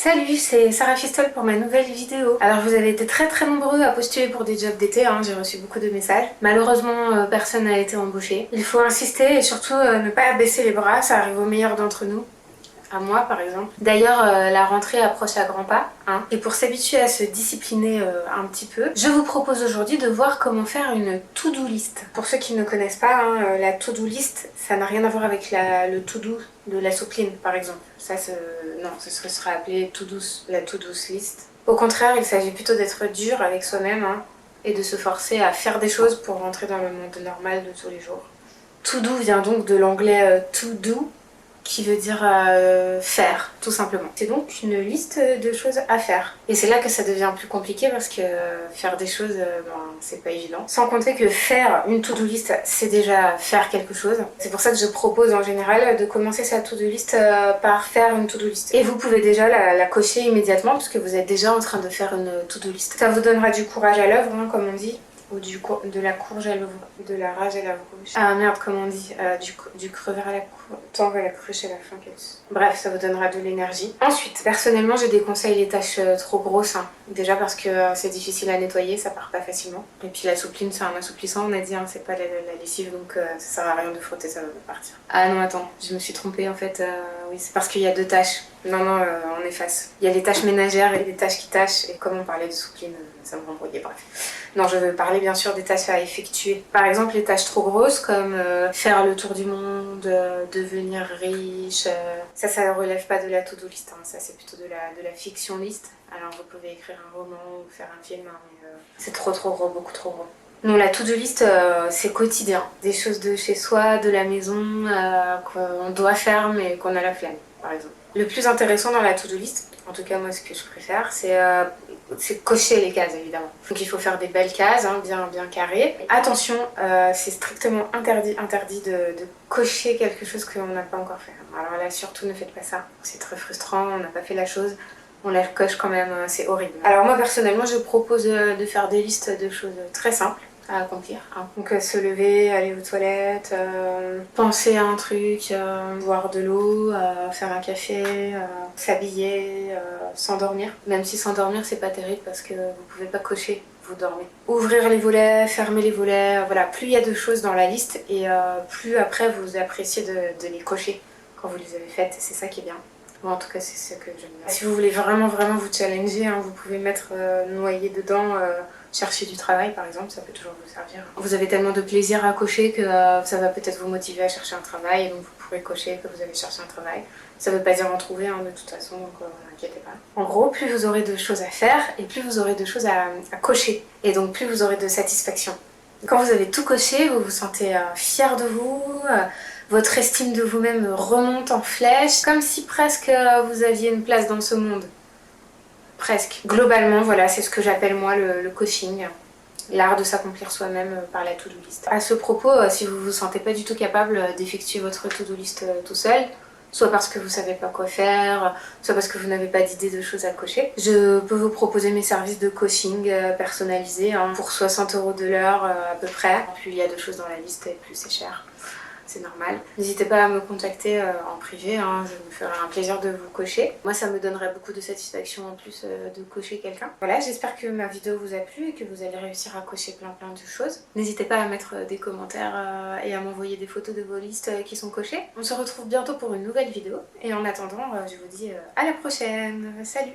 Salut, c'est Sarah Fistol pour ma nouvelle vidéo. Alors vous avez été très nombreux à postuler pour des jobs d'été, j'ai reçu beaucoup de messages. Malheureusement, personne n'a été embauché. Il faut insister et surtout ne pas baisser les bras, ça arrive aux meilleurs d'entre nous. À moi par exemple. D'ailleurs la rentrée approche à grands pas et pour s'habituer à se discipliner un petit peu, je vous propose aujourd'hui de voir comment faire une to-do list. Pour ceux qui ne connaissent pas, la to-do list ça n'a rien à voir avec le to-do de la soupline par exemple. Non, ce sera appelé la to-do list. Au contraire, il s'agit plutôt d'être dur avec soi-même et de se forcer à faire des choses pour rentrer dans le monde normal de tous les jours. To-do vient donc de l'anglais to do, qui veut dire faire, tout simplement. C'est donc une liste de choses à faire. Et c'est là que ça devient plus compliqué parce que faire des choses, c'est pas évident. Sans compter que faire une to-do list, c'est déjà faire quelque chose. C'est pour ça que je propose en général de commencer sa to-do list par faire une to-do list. Et vous pouvez déjà la cocher immédiatement parce que vous êtes déjà en train de faire une to-do list. Ça vous donnera du courage à l'œuvre, comme on dit. Ou de la courge à l'eau, de la rage à la rouge. Ah merde, comment on dit du creveur à la courge. Tant va la cruche à la fin. Bref, ça vous donnera de l'énergie. Ensuite, personnellement, je déconseille les tâches trop grosses. Déjà parce que c'est difficile à nettoyer, ça part pas facilement. Et puis la soupline, c'est un assouplissant, on a dit, c'est pas la lessive, donc ça sert à rien de frotter, ça va partir. Ah non, attends, je me suis trompée en fait. Oui, c'est parce qu'il y a deux tâches. Non, on efface. Il y a les tâches ménagères et les tâches qui tâchent. Et comme on parlait de soupline, ça me rembrouillait, bref. Non, je veux parler bien sûr des tâches à effectuer. Par exemple, les tâches trop grosses comme faire le tour du monde, devenir riche. Ça relève pas de la to-do list. Ça, c'est plutôt de la fiction list. Alors, vous pouvez écrire un roman ou faire un film, mais c'est trop gros, beaucoup trop gros. Non, la to-do list, c'est quotidien. Des choses de chez soi, de la maison, qu'on doit faire mais qu'on a la flemme, par exemple. Le plus intéressant dans la to-do list, en tout cas moi ce que je préfère, c'est cocher les cases évidemment. Donc il faut faire des belles cases, bien carrées. Attention, c'est strictement interdit de cocher quelque chose qu'on n'a pas encore fait. Alors là surtout ne faites pas ça, c'est très frustrant, on n'a pas fait la chose. On la coche quand même, c'est horrible. Alors moi personnellement je propose de faire des listes de choses très simples à accomplir. Donc se lever, aller aux toilettes, penser à un truc, boire de l'eau, faire un café, s'habiller, s'endormir. Même si s'endormir c'est pas terrible parce que vous pouvez pas cocher, vous dormez. Ouvrir les volets, fermer les volets, voilà. Plus il y a de choses dans la liste et plus après vous appréciez de les cocher quand vous les avez faites, c'est ça qui est bien. Bon, en tout cas c'est ce que j'aime bien. Si vous voulez vraiment vous challenger, vous pouvez mettre noyer dedans chercher du travail par exemple, ça peut toujours vous servir. Vous avez tellement de plaisir à cocher que ça va peut-être vous motiver à chercher un travail et donc vous pourrez cocher que vous avez cherché un travail. Ça veut pas dire en trouver de toute façon, donc n'inquiétez pas. En gros, plus vous aurez de choses à faire et plus vous aurez de choses à cocher et donc plus vous aurez de satisfaction. Quand vous avez tout coché, vous vous sentez fier de vous, votre estime de vous-même remonte en flèche, comme si presque vous aviez une place dans ce monde. Presque. Globalement, voilà, c'est ce que j'appelle moi le coaching. L'art de s'accomplir soi-même par la to-do list. À ce propos, si vous vous sentez pas du tout capable d'effectuer votre to-do list tout seul, soit parce que vous savez pas quoi faire, soit parce que vous n'avez pas d'idée de choses à cocher, je peux vous proposer mes services de coaching personnalisés pour 60 € de l'heure à peu près. Plus il y a de choses dans la liste et plus c'est cher. C'est normal. N'hésitez pas à me contacter en privé, je me ferai un plaisir de vous cocher. Moi ça me donnerait beaucoup de satisfaction en plus de cocher quelqu'un. Voilà, j'espère que ma vidéo vous a plu et que vous allez réussir à cocher plein de choses. N'hésitez pas à mettre des commentaires et à m'envoyer des photos de vos listes qui sont cochées. On se retrouve bientôt pour une nouvelle vidéo et en attendant je vous dis à la prochaine. Salut!